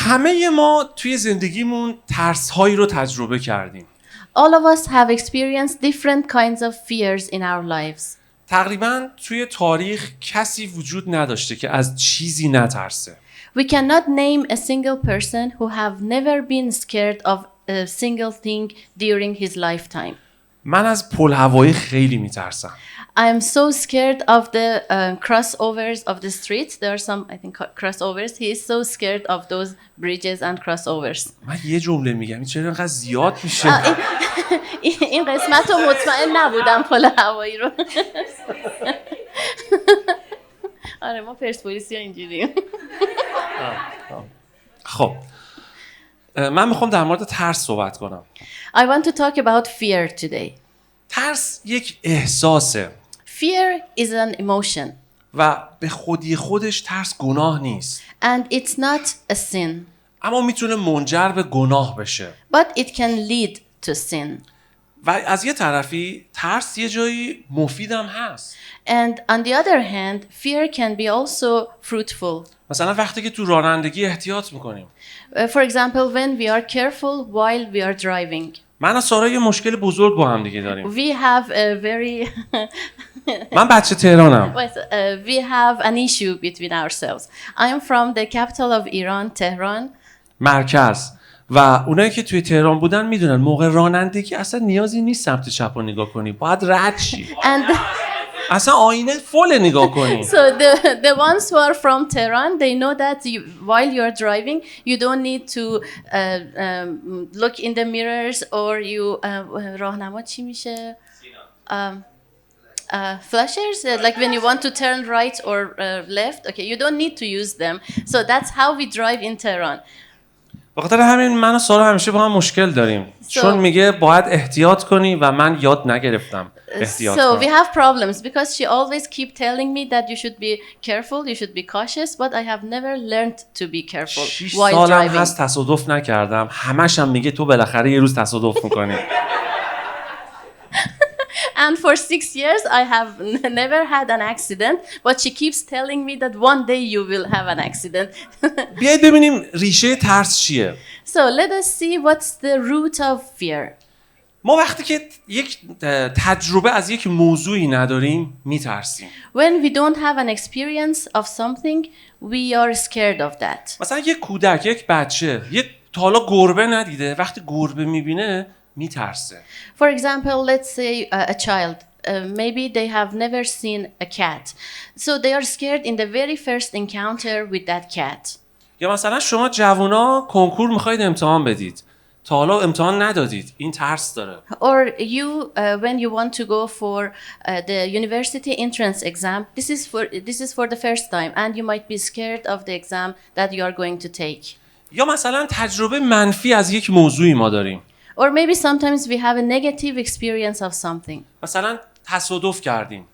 همه ما توی زندگیمون ترس‌هایی رو تجربه کردیم. All of us have experienced different kinds of fears in our lives. تقریباً توی تاریخ کسی وجود نداشته که از چیزی نترسه. We cannot name a single person who have never been scared of a single thing during his lifetime. من از پل هوایی خیلی میترسم. I am so scared of the crossovers of the streets. There are some, I think, crossovers. He is so scared of those bridges and crossovers. من یه جمله میگم این چرا اینقدر زیاد میشه؟ این قسمت رو مطمئن نبودم پل هوایی رو. آره ما پرسپولیسی ها اینجوریم. خب من میخوام در مورد ترس صحبت کنم. I want to talk about fear today. ترس یک احساسه. Fear is an emotion. و به خودی خودش ترس گناه نیست. And it's not a sin. اما میتونه منجر به گناه بشه. But it can lead to sin. و از یه طرفی ترس یه جایی مفیدم هست. And on the other hand, fear can be also fruitful. مثلا وقتی که تو رانندگی احتیاط میکنیم. For example, when we are careful while we are driving. من و سارا یه مشکل بزرگ با هم دیگه داریم. We have a very من بچه تهرانم. we have an issue between ourselves. I am from the capital of Iran, Tehran. مرکز. و اونایی که توی تهران بودن میدونن موقع رانندگی اصلا نیازی نیست سمت چپ رو نگاه کنی. باید رد شی. And اصلا آینه فول نگاه کنی. so the ones who are from Tehran, they know that while you are driving, you don't need to look in the mirrors or you راهنما چی میشه؟ Flashers, like when you want to turn right or left. Okay, you don't need to use them. So that's how we drive in Tehran. بخاطر همین من و سارا همیشه با هم مشکل داریم. چون میگه باید احتیاط کنی و من یاد نگرفتم احتیاط کنم. So we have problems because she always keep telling me that you should be careful, you should be cautious, but I have never learned to be careful while سالم driving. هست تصادف نکردم. همش هم میگه تو بالاخره یه روز تصادف میکنی. And for 6 years I have never had an accident, but she keeps telling me that one day you will have an accident. بیایید ببینیم ریشه ترس چیه. So let us see what's the root of fear. ما وقتی که یک تجربه از یک موضوعی نداریم میترسیم. When we don't have an experience of something, we are scared of that. مثلا یک کودک، یک بچه، تا حالا گربه ندیده، وقتی گربه میبینه میترسه. For example, let's say a child, maybe they have never seen a cat. So they are scared in the very first encounter with that cat. یا مثلا شما جوونا کنکور میخواید امتحان بدید. تا حالا امتحان ندادید. این ترس داره. Or you, when you want to go for the university entrance exam, this is for the first time and you might be scared of the exam that you are going to take. یا مثلا تجربه منفی از یک موضوعی ما داریم. Or maybe sometimes we have a negative experience of something. مثلا تصادف کردیم.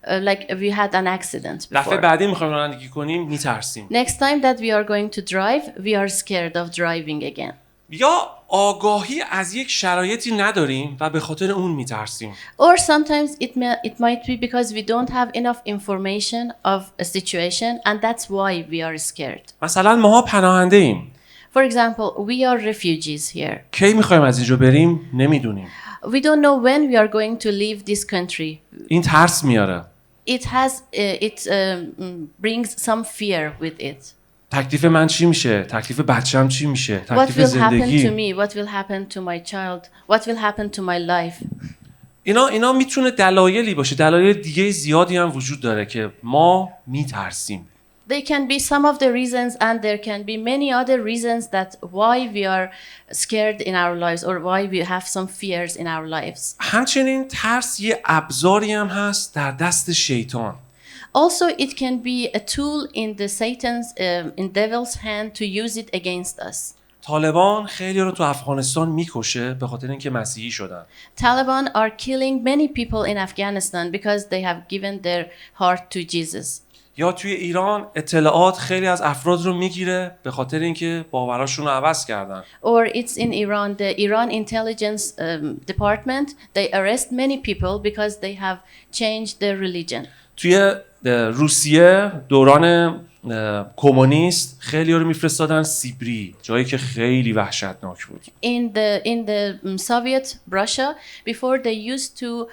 Like we had an accident دفعه before. بعدی میخوایم رانندگی کنیم میترسیم. Next time that we are going to drive, we are scared of driving again. یا آگاهی از یک شرایطی نداریم و به خاطر اون میترسیم. Or sometimes it might be because we don't have enough information of a situation and that's why we are scared. مثلا ماها پناهنده ایم. For example, we are refugees here. کی میخوایم از اینجا بریم نمیدونیم. We don't know when we are going to leave this country. این ترس میاره. It brings some fear with it. تکلیف من چی میشه؟ تکلیف بچه‌م چی میشه؟ What تکلیف will happen to زندگی. me? What will happen to my child? What will happen to my life? اینا میتونه دلایلی باشه. دلایل دیگه زیادی هم وجود داره که ما میترسیم. They can be some of the reasons and there can be many other reasons that why we are scared in our lives or why we have some fears in our lives. همچنین ترس یه ابزاری هم هست در دست شیطان. Also, it can be a tool in devil's hand to use it against us. طالبان خیلی رو تو افغانستان میکشه به خاطر اینکه مسیحی شدن. Taliban are killing many people in Afghanistan because they have given their heart to Jesus. یا توی ایران اطلاعات خیلی از افراد رو میگیره به خاطر اینکه باوراشون رو عوض کردن. Or it's in Iran, the Iran intelligence department, they arrest many people because they have changed their religion. توی روسیه دوران کمونیست خیلی رو میفرستادن سیبری، جایی که خیلی وحشتناک بود. In the Soviet Russia, before they used to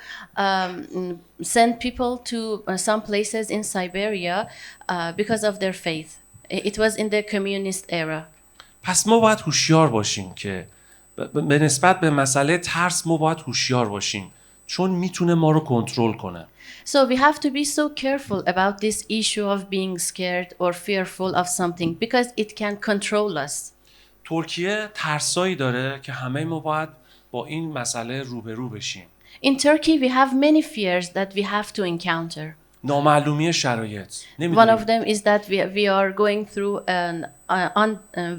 send people to some places in Siberia because of their faith. It was in the communist era. پس ما باید هوشیار باشیم که به نسبت به مسئله ترس ما باید هوشیار باشیم، چون میتونه ما رو کنترل کنه. So we have to be so careful about this issue of being scared or fearful of something because it can control us. ترکیه ترسایی داره که همه ما باید با این مسئله روبرو بشیم. In Turkey we have many fears that we have to encounter. نامعلومی شرایط. One of them is that we are going through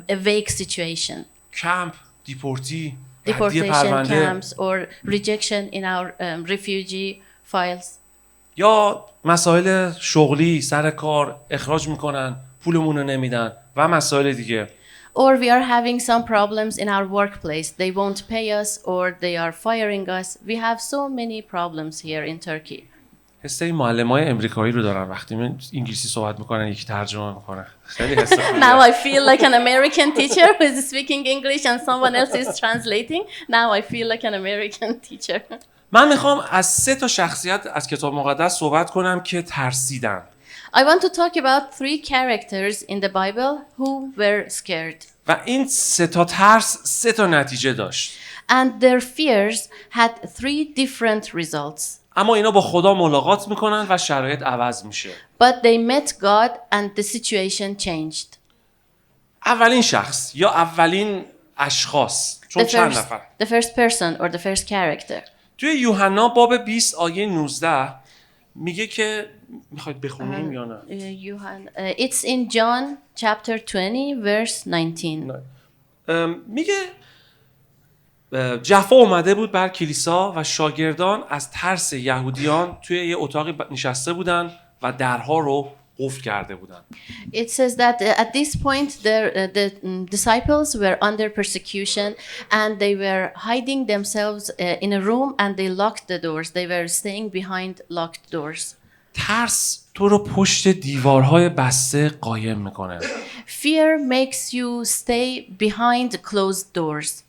a vague situation. کمپ، دیپورتی، Deportation camps or rejection in our refugee files. یا مسائل شغلی، سر کار اخراج میکنن، پولمون رو نمیدن و مسائل دیگه. Or we are having some problems in our workplace. They won't pay us or they are firing us. We have so many problems here in Turkey. حسه این معلمای امریکایی رو دارن وقتی من انگلیسی صحبت میکنن یکی ترجمه میکنه. خیلی حس خوبیه. Now I feel like an American teacher who is speaking English and someone else is translating. Now I feel like an American teacher. من میخوام از 3 تا شخصیت از کتاب مقدس صحبت کنم که ترسیدن. I want to talk about 3 characters in the Bible who were scared. و این 3 تا ترس 3 تا نتیجه داشت. And their fears had 3 different results. اما اینا با خدا ملاقات میکنن و شرایط عوض میشه. But they met God and the situation changed. اولین شخص یا اولین اشخاص، چون چند نفر. The first person or the first character. توی یوحنا باب 20 آیه 19 میگه که میخواید بخونیم یا نه؟ It's in John chapter 20 verse 19. میگه جفا اومده بود بر کلیسا و شاگردان از ترس یهودیان توی یه اتاقی نشسته بودن و درها رو قفل کرده بودن. It says that at this point the disciples were under persecution and they were hiding themselves in a room and they locked the doors. They were staying behind locked doors. ترس تو رو پشت دیوارهای بسته قایم میکنه. Fear makes you stay behind closed doors.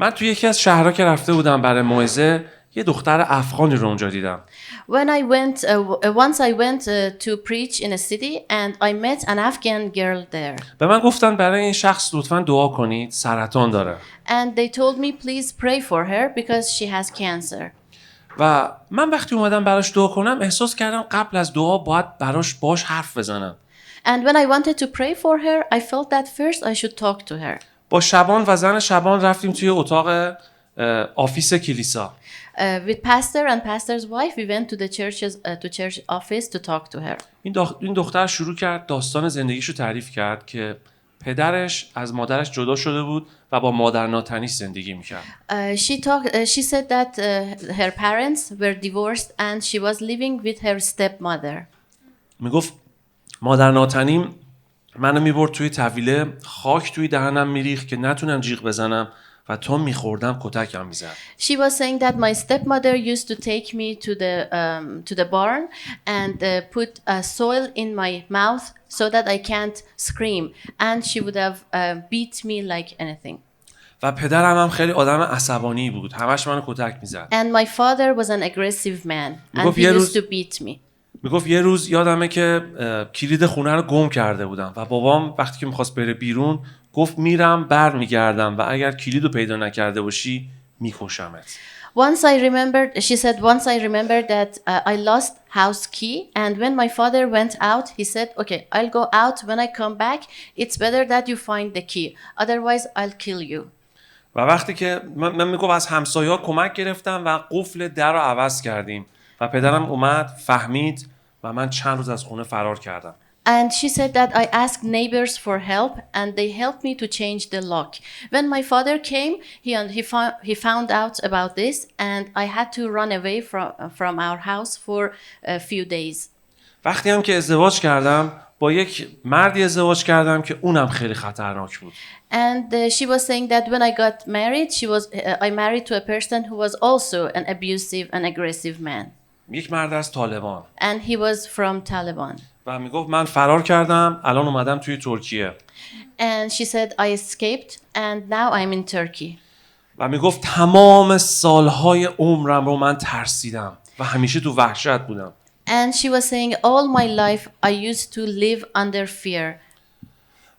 من توی یکی از شهرها که رفته بودم برای موعظه یه دختر افغانی رو اونجا دیدم. Once I went to preach in a city and I met an Afghan girl there. به من گفتن برای این شخص لطفاً دعا کنید، سرطان داره. And they told me please pray for her because she has cancer. و من وقتی اومدم براش دعا کنم احساس کردم قبل از دعا باید باش حرف بزنم. And when I wanted to pray for her, I felt that first I should talk to her. با شبان و زن شبان رفتیم توی اتاق آفیس کلیسا. With pastor and pastor's wife, we went to the church office to talk to her. این دختر شروع کرد داستان زندگیشو تعریف کرد که پدرش از مادرش جدا شده بود و با مادر ناتنیش زندگی میکرد. She said that her parents were divorced and she was living with her stepmother. میگفت مادر ناتنیم منو میبرد توی طویله، خاک توی دهنم میریخت که نتونم جیغ بزنم و تا میخوردم کتکم میزد. She was saying that my stepmother used to take me to the barn and put soil in my mouth so that I can't scream and she would have beat me like anything. و پدرم هم خیلی آدم عصبانی بود، همش منو کتک میزد. And my father was an aggressive man and he used to beat me. میگفت یه روز یادمه که کلید خونه رو گم کرده بودم و بابام وقتی که میخواست بره بیرون گفت میرم برمیگردم و اگر کلید رو پیدا نکرده باشی میکشمت. She said once I remembered that I lost house key and when my father went out he said okay I'll go out when I come back it's better that you find the key otherwise I'll kill you. و وقتی که من میگم از همسایه‌ها کمک گرفتم و قفل در رو عوض کردیم و پدرم اومد فهمید و من چند روز از خونه فرار کردم. And she said that I asked neighbors for help and they helped me to change the lock. When my father came, he found out about this and I had to run away from our house for a few days. وقتی هم که ازدواج کردم با یک مردی ازدواج کردم که اونم خیلی خطرناک بود. And she was saying that when I got married, I married to a person who was also an abusive and aggressive man. یک مرد از طالبان and he was from Taliban. و میگفت من فرار کردم الان اومدم توی ترکیه. And she said, I escaped and now I'm in Turkey. و میگفت تمام سالهای عمرم رو من ترسیدم و همیشه تو وحشت بودم. And she was saying, all my life I used to live under fear.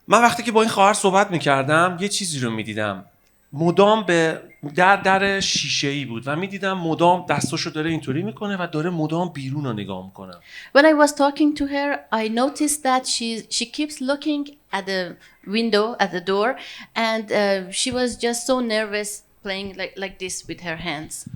من وقتی که با این خواهر صحبت میکردم یه چیزی رو میدیدم، مدام به در شیشه‌ای بود و میدیدم مدام دستاشو داره اینطوری میکنه و داره مدام بیرون رو نگاه میکنه. When I was talking to her, I noticed that she keeps looking at the window, at the door, and she was just so nervous playing like this with her hands.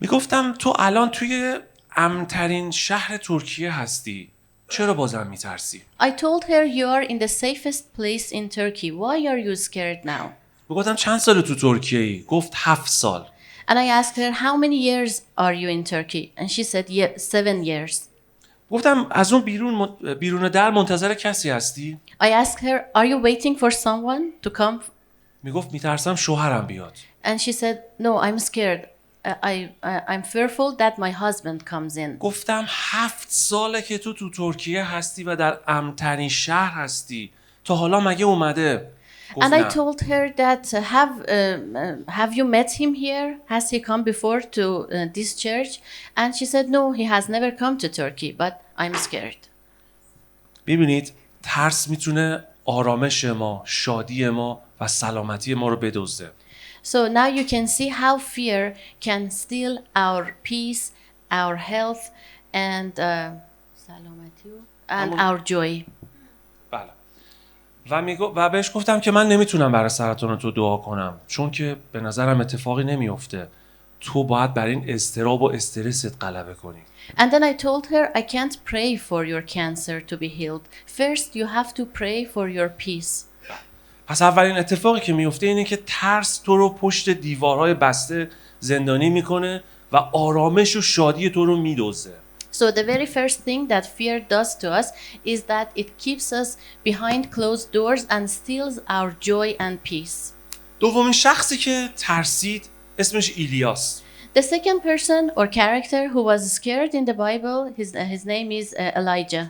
میگفتم تو الان توی امن‌ترین شهر ترکیه هستی، چرا بازم میترسی؟ I told her, you are in the safest place in Turkey. Why are you scared now? میگفتم چند سال تو ترکیه ای؟ گفت 7 سال. And I asked her, how many years are you in Turkey? And she said, 7 years. گفتم از اون بیرون در منتظر کسی هستی؟ I asked her, are you waiting for someone to come? میگفت میترسم شوهرم بیاد. And she said, no, I'm scared. I'm fearful that my husband comes in. گفتم 7 ساله که تو ترکیه هستی و در امن‌ترین شهر هستی، تا حالا مگه اومده؟ And I told her that have you met him here? Has he come before to this church? And she said, no, he has never come to Turkey, but I'm scared. ببینید ترس میتونه آرامش ما، شادی ما و سلامتی ما رو بدزده. So now you can see how fear can steal our peace, our health, and our joy. بله. و بهش گفتم که من نمیتونم برای سرطان تو دعا کنم، چون که به نظرم اتفاقی نمیفته. تو باید بر این اضطراب و استرست غلبه کنی. And then I told her, I can't pray for your cancer to be healed. First, you have to pray for your peace. پس اولین اتفاقی که میفته اینه که ترس تو رو پشت دیوارهای بسته زندانی میکنه و آرامش و شادی تو رو میدزده. So the very first thing that fear does to us is that it keeps us behind closed doors and steals our joy and peace. دومین شخصی که ترسید اسمش ایلیاس. The second person or character who was scared in the Bible, his name is Elijah.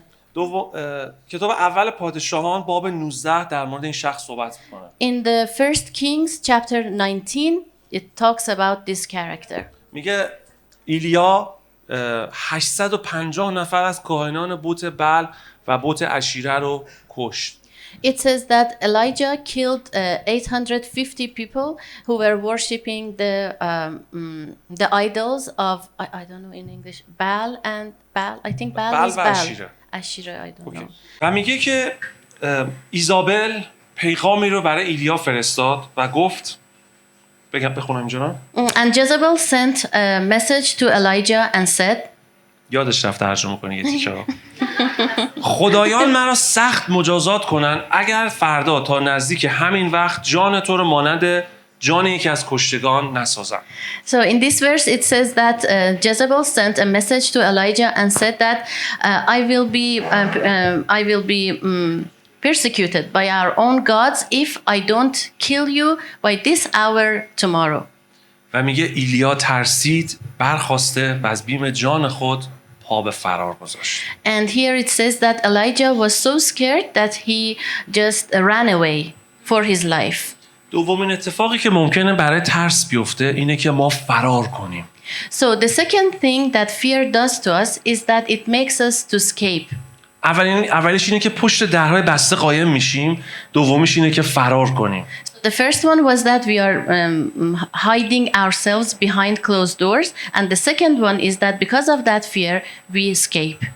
کتاب اول پادشاهان باب 19 در مورد این شخص صحبت می‌کنه. In the First Kings chapter 19, it talks about this character. میگه ایلیا 850 نفر از کاهنان بت بل و بت عشیره رو کشت. It says that Elijah killed 850 people who were worshipping the idols of I don't know in English Baal. I think Baal is Baal. Asherah, I don't know. و میگه که ایزابل پیغامی رو برای ایلیا فرستاد و گفت بخونم اینجا. And Jezebel sent a message to Elijah and said, یادش رفت ترجمه کنی یه تیکه رو. خدایان مرا سخت مجازات کنن اگر فردا تا نزدیک همین وقت جان تو رو مانند جان یکی از کشتگان نسازم. So in this verse it says that Jezebel sent a message to Elijah and said that I will be persecuted by our own gods if I don't kill you by this hour tomorrow. و میگه ایلیا ترسید، برخاسته و از بیم جان خود پا به فرار گذاشت. And here it says that Elijah was so scared that he just ran away for his life. دومین اتفاقی که ممکنه برای ترس بیفته اینه که ما فرار کنیم. So the second thing that fear does to us is that it makes us to escape. اولیش اینه که پشت درهای بسته قایم میشیم، دومیش اینه که فرار کنیم. The first one was that we are hiding ourselves behind closed doors, and the second one is that because of that fear we escape.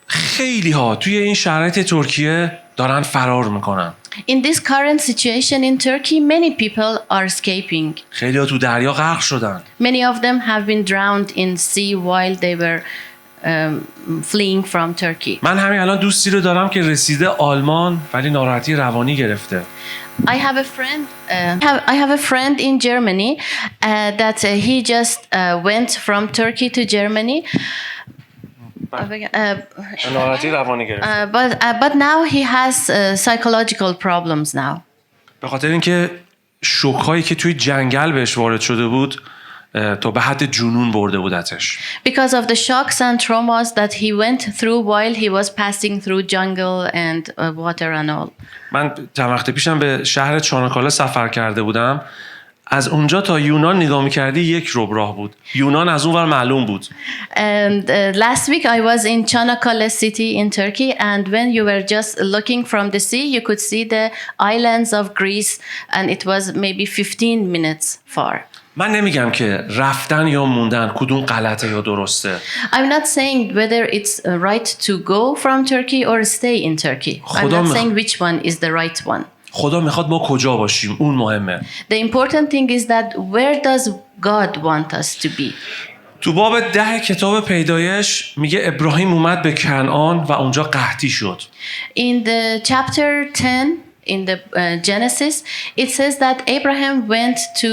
خیلی ها توی این شرایط ترکیه دارن فرار میکنن. In this current situation in Turkey, many people are escaping. خیلی ها تو دریا غرق شدن. Many of them have been drowned in sea while they were fleeing from Turkey. من همین الان دوستی رو دارم که رسیده آلمان ولی ناراحتی روانی گرفته. I have a friend in Germany that he just went from Turkey to Germany. ناراحتی روانی گرفته. But now he has psychological problems now. به خاطر اینکه شوک‌هایی که توی جنگل بهش وارد شده بود تا به حد جنون برده بودتش. Because of the shocks and traumas that he went through while he was passing through jungle and water and all. من چند وقت پیشم به شهر چاناکالا سفر کرده بودم. از اونجا تا یونان نگاه می‌کردی یک ربع راه بود. یونان از اونور معلوم بود. And last week I was in Çanakkale city in Turkey, and when you were just looking from the sea, you could see the islands of Greece, and it was maybe 15 minutes far. من نمیگم که رفتن یا موندن کدوم غلطه یا درسته. I'm not saying whether it's right to go from Turkey or stay in Turkey. I'm not saying which one is the right one. خدا میخواد ما کجا باشیم، اون مهمه. The important thing is that where does God want us to be? تو باب 10 کتاب پیدایش میگه ابراهیم اومد به کنعان و اونجا قحطی شد. In the chapter 10 in the Genesis, it says that Abraham went to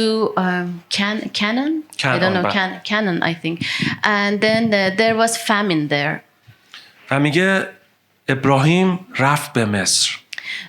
Canaan. I don't know, Canaan, I think. And then there was famine there. و میگه ابراهیم رفت به مصر.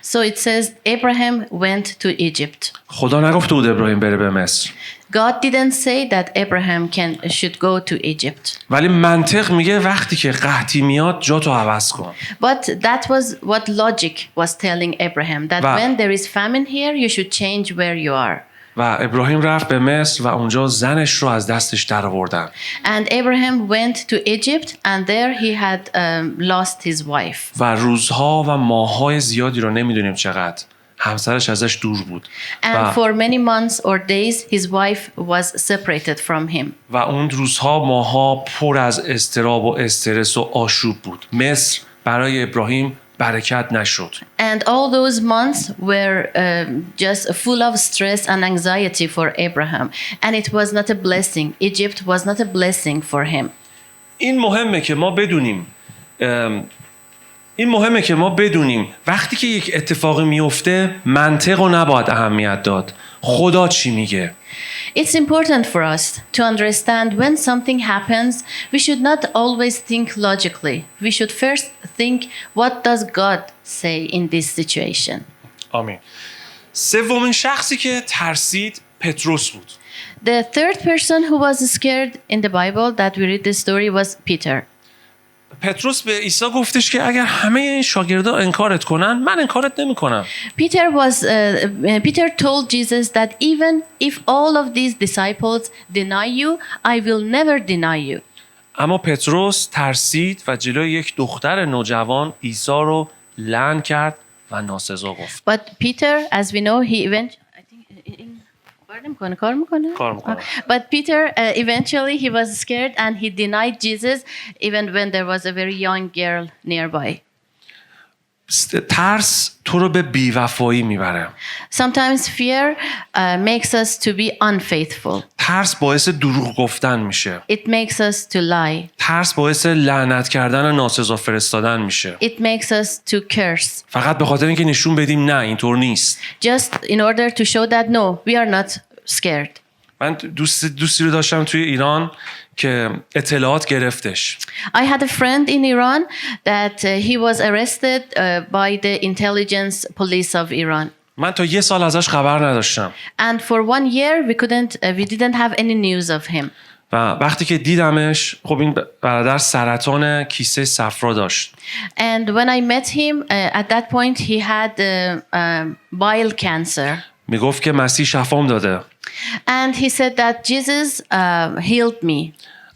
So it says Abraham went to Egypt. خدا نگفته بود ابراهیم بره به مصر. God didn't say that Abraham should go to Egypt. ولی منطق میگه وقتی که قحطی میاد جاتو عوض کن. But that was what logic was telling Abraham, that when there is famine here, you should change where you are. و ابراهیم رفت به مصر و اونجا زنش رو از دستش در آوردن. And Abraham went to Egypt, and there he had lost his wife. و روزها و ماههای زیادی رو نمیدونیم چقدر همسرش ازش دور بود. And for many months or days his wife was separated from him. و اون روزها ماهها پر از اضطراب و استرس و آشوب بود. مصر برای ابراهیم برکت نشد. And all those months were just full of stress and anxiety for Abraham, and it was not a blessing. Egypt was not a blessing for him. این مهمه که ما بدونیم وقتی که یک اتفاقی میفته منطق رو نباید اهمیت داد. خدا چی میگه؟ It's important for us to understand when something happens, we should not always think logically. We should first think, what does God say in this situation? آمین. سومین شخصی که ترسید پتروس بود. The third person who was scared in the Bible that we read the story was Peter. پتروس به عیسی گفتش که اگر همه این شاگردا انکارت کنن من انکارت نمی‌کنم. Peter told Jesus that even if all of these disciples deny you, I will never deny you. اما پتروس ترسید و جلوی یک دختر نوجوان عیسی رو لعن کرد و ناسزا گفت. But Peter, as we know, he کار میکنه. But Peter eventually he was scared and he denied Jesus even when there was a very young girl nearby. ترس تو رو به بی‌وفایی میبره. Sometimes fear makes us to be unfaithful. ترس باعث دروغ گفتن میشه. It makes us to lie. ترس باعث لعنت کردن و ناسزا فرستادن میشه. It makes us to curse. فقط به خاطر اینکه نشون بدیم نه اینطور نیست. Just in order to show that no, we are not scared. من دوستی رو داشتم توی ایران که اطلاعات گرفتش. I had a friend in Iran that he was arrested by the intelligence police of Iran. من تا یه سال ازش خبر نداشتم. And for 1 year we didn't have any news of him. و وقتی که دیدمش خب این برادر سرطان کیسه صفرا داشت. And when I met him at that point he had bile cancer. میگفت که مسیح شفام داده. And he said that Jesus healed me.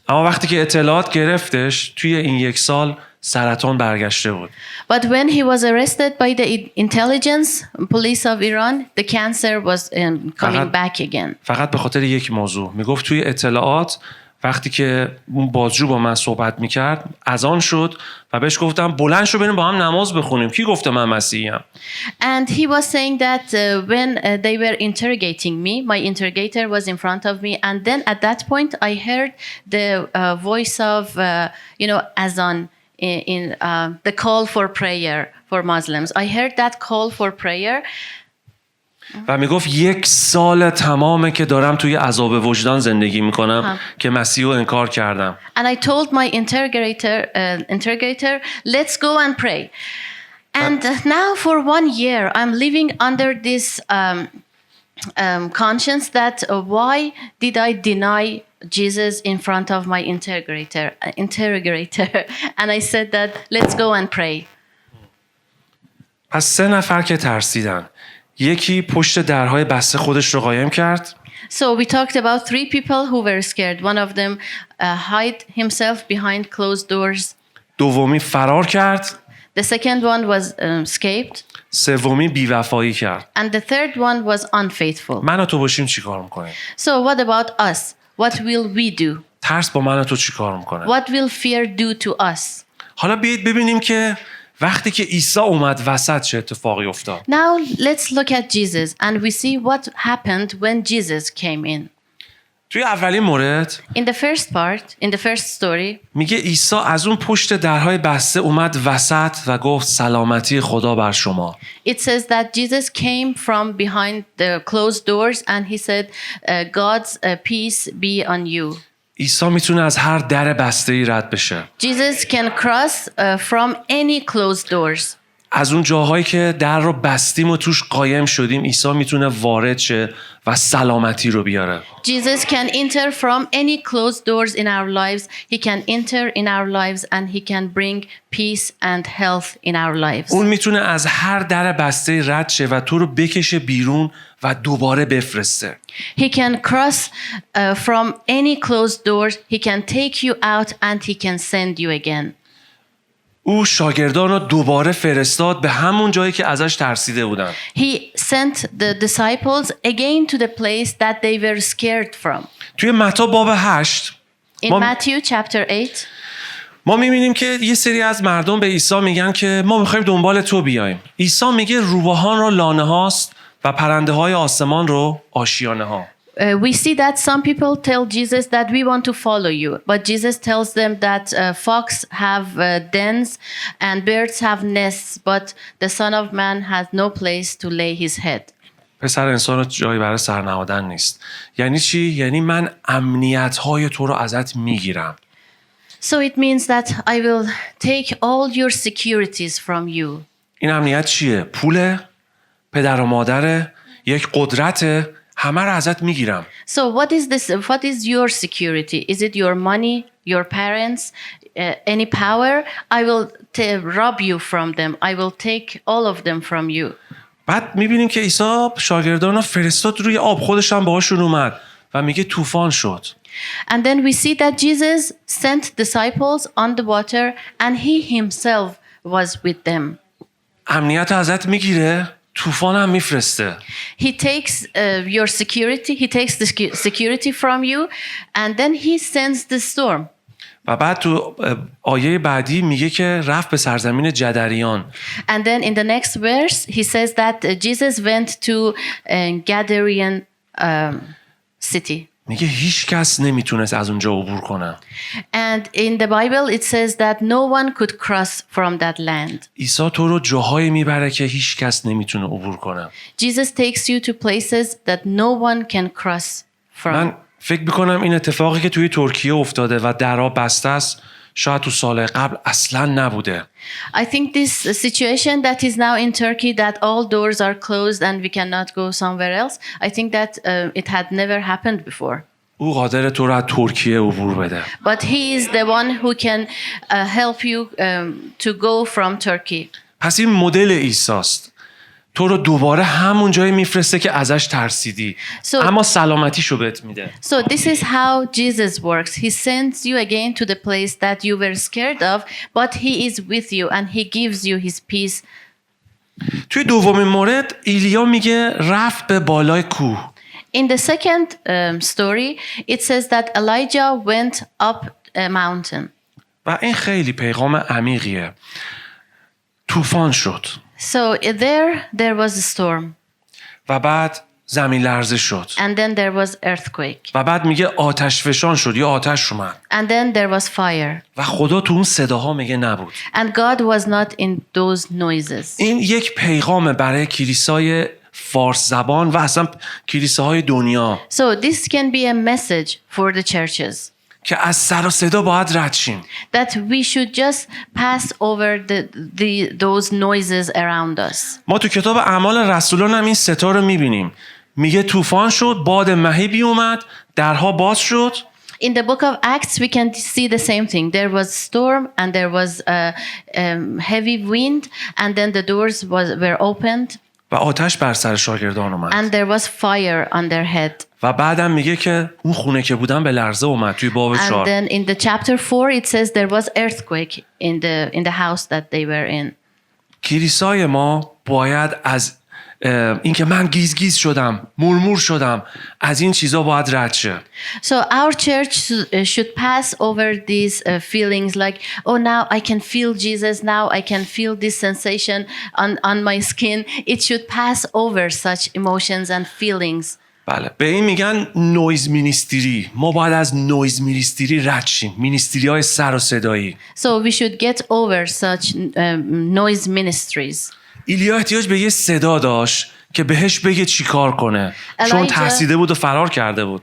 اما وقتی که اطلاعات گرفتش توی این 1 سال سرطان برگشته بود. But when he was arrested by the intelligence police of Iran, the cancer was coming back again. فقط به خاطر یک موضوع. میگفت توی اطلاعات وقتی که اون بازجو با من صحبت میکرد اذان شد و بهش گفتم بلند شو بریم با هم نماز بخونیم. کی گفته من مسیحیم؟ And he was saying that when they were interrogating me, my interrogator was in front of me, and then at that point I heard the voice of azan in the call for prayer for Muslims. I heard that call for prayer. و میگفت 1 سال تمامه که دارم توی عذاب وجدان زندگی میکنم که مسیح رو انکار کردم. And I told my interrogator, let's go and pray. And now for 1 year I'm living under this conscience that why did I deny Jesus in front of my interrogator, and I said that let's go and pray. پس 3 نفر که ترسیدن، یکی پشت درهای بسته خودش رو قایم کرد. So we talked about 3 people who were scared. One of them hid himself behind closed doors. دومی فرار کرد. The second one was escaped. سومی بی‌وفایی کرد. And the third one was unfaithful. من و تو باشیم چی کار میکنیم؟ So what about us? What will we do? ترس با من و تو چی کار میکنه؟ What will fear do to us? حالا بیایید ببینیم که وقتی که عیسی اومد وسط چه اتفاقی افتاد. Now let's look at Jesus and we see what happened when Jesus came in. توی اولین مورد In the first part, in the first story, میگه عیسی از اون پشت درهای بسته اومد وسط و گفت سلامتی خدا بر شما. it says that Jesus came from behind the closed doors and he said, God's peace be on you. عیسی میتونه از هر در بسته‌ای رد بشه. Jesus can cross from any closed doors. از اون جاهایی که در رو بستیم و توش قایم شدیم عیسی میتونه وارد شه و سلامتی رو بیاره. Jesus can enter from any closed doors in our lives. He can enter in our lives and he can bring peace and health in our lives. اون میتونه از هر در بسته رد شه و تو رو بکشه بیرون و دوباره بفرسته. He can cross from any closed doors. He can take you out and he can send you again. او شاگردان رو دوباره فرستاد به همون جایی که ازش ترسیده بودن. He sent the disciples again to the place that they were scared from. توی متی باب 8 In Matthew chapter 8, ما می‌بینیم که یه سری از مردم به عیسی میگن که ما می‌خوایم دنبال تو بیایم. عیسی میگه روباهان رو لانه هاست و پرنده های آسمان رو آشیانه ها. we see that some people tell Jesus that we want to follow you, but Jesus tells them that fox have dens and birds have nests, but the Son of Man has no place to lay his head. پسر انسان جایی برای سر نهادن نیست. یعنی چی؟ یعنی من امنیت‌های تو رو ازت میگیرم. So it means that I will take all your securities from you. این امنیت چیه؟ پوله؟ پدر و مادره؟ یک قدرته؟ همه رو ازت میگیرم. So what is this? What is your security? Is it your money, your parents, any power? I will rob you from them. I will take all of them from you. بعد میبینیم که عیسی شاگردان رو فرستاد روی آب، خودش هم باهاشون اومد و میگه طوفان شد. And then we see that Jesus sent disciples on the water and he himself was with them. امنیت ازت میگیره، طوفان هم میفرسته. He takes your security, he takes the security from you and then he sends the storm. و بعد تو آیه بعدی میگه که رفت به سرزمین جدریان. And then in the next verse he says that Jesus went to Gadarene city. میگه هیچ کس نمیتونست از اونجا عبور کنه. And in the Bible it says that no one could cross from that land. عیسی تو رو جاهایی میبره که هیچ کس نمیتونه عبور کنه. Jesus takes you to places that no one can cross from. من فکر میکنم این اتفاقی که توی ترکیه افتاده و درها بسته است شاید تو سال قبل اصلا نبوده. I think this situation that is now in Turkey that all doors are closed and we cannot go somewhere else, I think that it had never happened before. او قادر تو رو از ترکیه عبور بده. But he is the one who can help you to go from Turkey. پس این مدل عیسی است. تو رو دوباره همون جایی میفرسته که ازش ترسیدی. اما سلامتیشو بهت میده. So this is how Jesus works. He sends you again to the place that you were scared of, but he is with you and he gives you his peace. توی دومین مورد ایلیا میگه رفت به بالای کوه. In the second story, it says that Elijah went up a mountain. و این خیلی پیغام عمیقیه. طوفان شد. So there was a storm. و بعد زمین لرزه شد. And then there was earthquake. و بعد میگه آتش فشان شد یا آتش اومد. And then there was fire. و خدا تو اون صداها میگه نبود. And God was not in those noises. این یک پیغام برای کلیسای فارس زبان و اصلا کلیساهای دنیا. So this can be a message for the churches. که از سر و صدا باید رد شیم. That we should just pass over those noises around us. ما تو کتاب اعمال رسولان هم این ستا رو میبینیم. میگه طوفان شد، باد مهیبی اومد، درها باز شد. In the book of Acts, we can see the same thing. There was storm and there was heavy wind, and then the doors were opened. و آتش بر سر شاگردان اومد. And there was fire on their head. و بعدم میگه که اون خونه که بودن به لرزه اومد توی باب 4. And then in the chapter 4 it says there was earthquake in the house that they were in. کلیسای ما باید از اینکه من گیز شدم، مورمور شدم، از این چیزا باید رد شه. So our church should pass over these feelings like, oh, now I can feel Jesus, now I can feel this sensation on my skin. It should pass over such emotions and feelings. بله، به این میگن نویز مینیستری. ما باید از نویز مینیستری رد شیم، مینیستری های سر و صدایی. So we should get over such noise ministries. ایلیا احتیاج به یه صدا داشت که بهش بگه چی کار کنه، چون ترسیده بود و فرار کرده بود.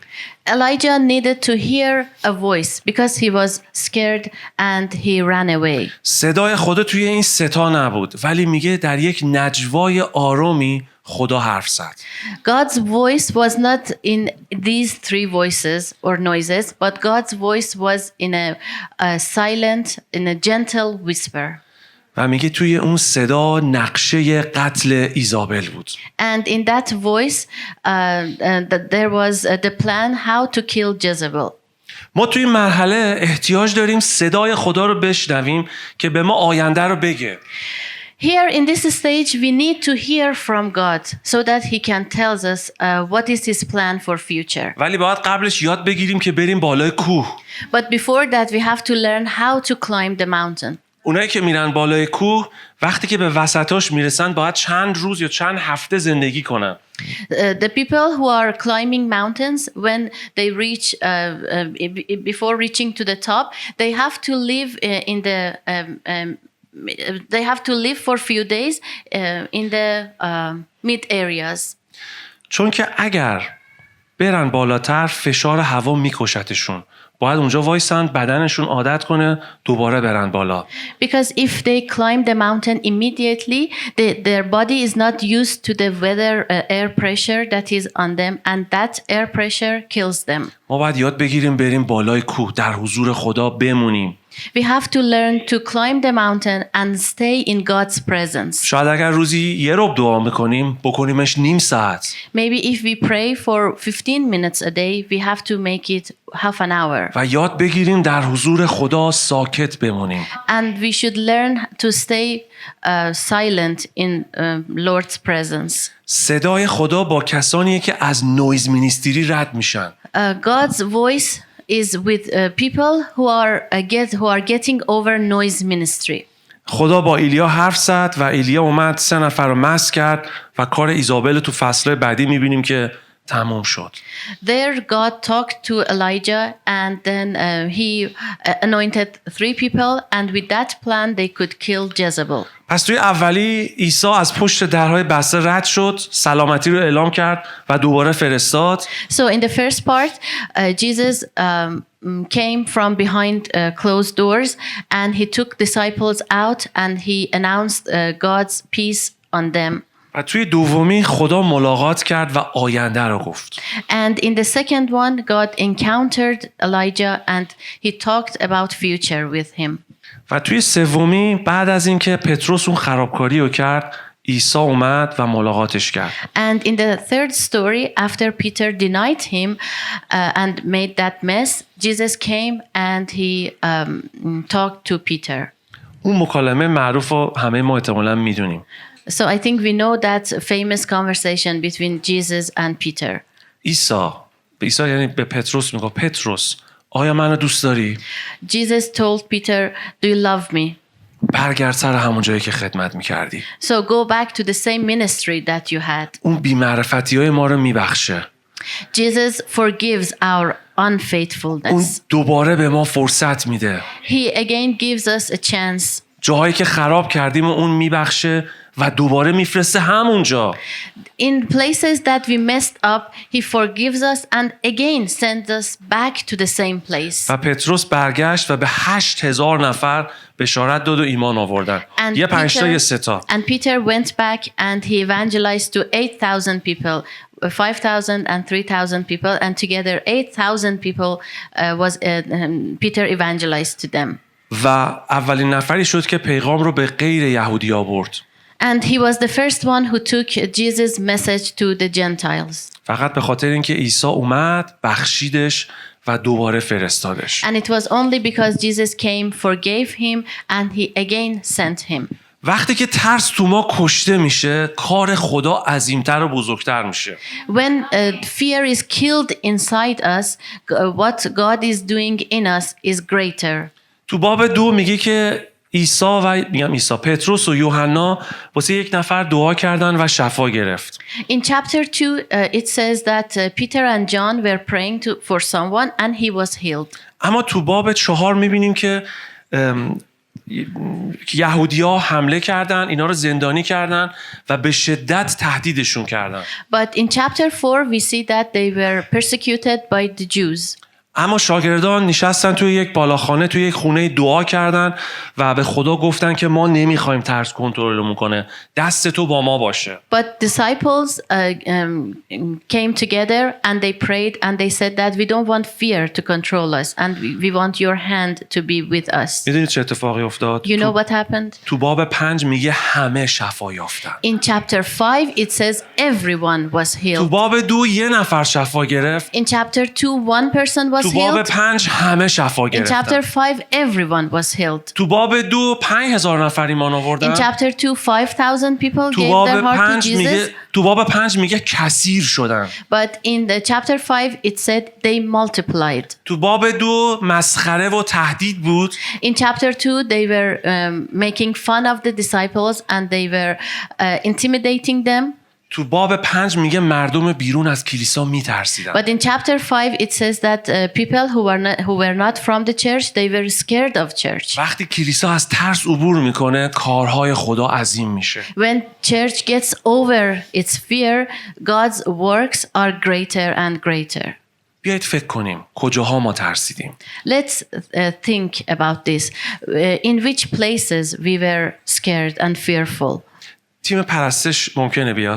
Elijah needed to hear a voice because he was scared and he ran away. صدای خدا توی این ستا نبود، ولی میگه در یک نجوای آرومی خدا حرف زد. God's voice was not in these three voices or noises, but God's voice was in a silent, in a gentle whisper. و میگه توی اون صدا نقشه قتل ایزابل بود. And in that voice, there was the plan how to kill Jezebel. ما توی این مرحله احتیاج داریم صدای خدا رو بشنویم که به ما آینده رو بگه. Here in this stage, we need to hear from God so that He can tell us what is His plan for future. ولی باید قبلش یاد بگیریم که بریم بالای کوه. But before that, we have to learn how to climb the mountain. اونایی که میرن بالای کوه وقتی که به وسطاش میرسن باید چند روز یا چند هفته زندگی کنن. The people who are climbing mountains, when they reach, before reaching to the top, they have to live in the, they have to live for a few days in the mid areas. چون که اگر برن بالاتر فشار هوا میکشتشون. باید اونجا وایسن بدنشون عادت کنه دوباره برن بالا. Because if they climb the mountain immediately, their body is not used to the weather air pressure that is on them, and that air pressure kills them. ما باید یاد بگیریم بریم بالای کوه در حضور خدا بمونیم. We have to learn to climb the mountain and stay in God's presence. شاید اگر روزی یه ربع دعا میکنیم بکنیمش نیم ساعت. Maybe if we pray for 15 minutes a day, we have to make it half an hour. و یاد بگیریم در حضور خدا ساکت بمونیم. And we should learn to stay silent in Lord's presence. صدای خدا با کسانیه که از نویز مینیستری رد میشن. God's voice is with people who are getting over noise ministry. خدا با ایلیا حرف زد و ایلیا اومد 3 نفر رو مسح کرد و کار ایزابل تو فصل بعدی میبینیم که تموم شد. There God talked to Elijah and then he anointed 3 people and with that plan they could kill Jezebel. پس توی اولی عیسی از پشت درهای بسته رد شد، سلامتی رو اعلام کرد و دوباره فرستاد. So in the first part, Jesus came from behind closed doors and he took disciples out and he announced God's peace on them. و توی دومی خدا ملاقات کرد و آینده رو گفت. And in the second one, God encountered Elijah and he talked about future with him. و توی سومی بعد از اینکه پتروس اون خرابکاری رو کرد، عیسی اومد و ملاقاتش کرد. And in the third story, after Peter denied him and made that mess, Jesus came and he talked to Peter. اون مکالمه معروف رو همه ما احتمالاً میدونیم. So I think we know that famous conversation between Jesus and Peter. عیسی یعنی به پتروس میگه پتروس آیا منو دوست داری؟ Jesus told Peter, do you love me? برگرد سر همون جایی که خدمت میکردی. So go back to the same ministry that you had. اون بی‌معرفتی‌های ما رو میبخشه. Jesus forgives our unfaithfulness. اون دوباره به ما فرصت میده. He again gives us a chance. جاهایی که خراب کردیم اون میبخشه و دوباره میفرسته همونجا. In places that we messed up, he forgives us and again sends us back to the same place. و پتروس برگشت و به 8,000 نفر بشارت داد و ایمان آوردن. یه 5 تا یه 3 تا. And Peter went back and he evangelized to 8,000 people 5,000 and 3,000 people, and together 8,000 people Peter evangelized to them. و اولین نفری شد که پیغام رو به غیر یهودی آورد. And he was the first one who took Jesus' message to the Gentiles. فقط به خاطر اینکه عیسی اومد، بخشیدش و دوباره فرستادش. And it was only because Jesus came, forgave him, and he again sent him. وقتی که ترس تو ما کشته میشه، کار خدا عظیمتر و بزرگتر میشه. When fear is killed inside us, what God is doing in us is greater. تو باب 2 میگه که پتروس و یوحنا واسه یک نفر دعا کردن و شفا گرفت. In chapter 2, it says that Peter and John were praying for someone and he was healed. اما تو باب 4 میبینیم که یهودی‌ها حمله کردن، اینا رو زندانی کردن و به شدت تهدیدشون کردن. But in chapter 4 we see that they were persecuted by the Jews. اما شاگردان نشستن توی یک بالاخانه، توی یک خونه دعا کردن و به خدا گفتن که ما نمیخوایم ترس کنترلمون کنه، دست تو با ما باشه. But disciples came together and they prayed and they said that we don't want fear to control us and we want your hand to be with us. میدونید چه اتفاقی افتاد؟ You know what happened? تو باب 5 میگه همه شفا یافتن. In chapter 5 it says everyone was تو healed. باب 2 یه نفر شفا گرفت. In chapter 2 one person was تو باب healed. 5 همه شفا In گرفتن. chapter 5 everyone was healed. تو باب 2 5000 نفر ایمان آوردن. In chapter 2 5,000 people تو gave باب their heart to 5 میگه Jesus. تو باب 5 میگه کثیر شدن. But in the chapter 5 it said they multiplied. تو باب 2 مسخره و تهدید بود. In chapter 2 they were making fun of the disciples and they were intimidating them. تو باب 5 میگه مردم بیرون از کلیسا میترسیدن. But in chapter 5 it says that people who were not from the church they were scared of church. وقتی کلیسا از ترس عبور میکنه، کارهای خدا عظیم میشه. When church gets over its fear, God's works are greater and greater. بیایید فکر کنیم کجاها ما ترسیدیم. Let's think about this. In which places we were scared and fearful. تیم پرستش ممکنه بیاد.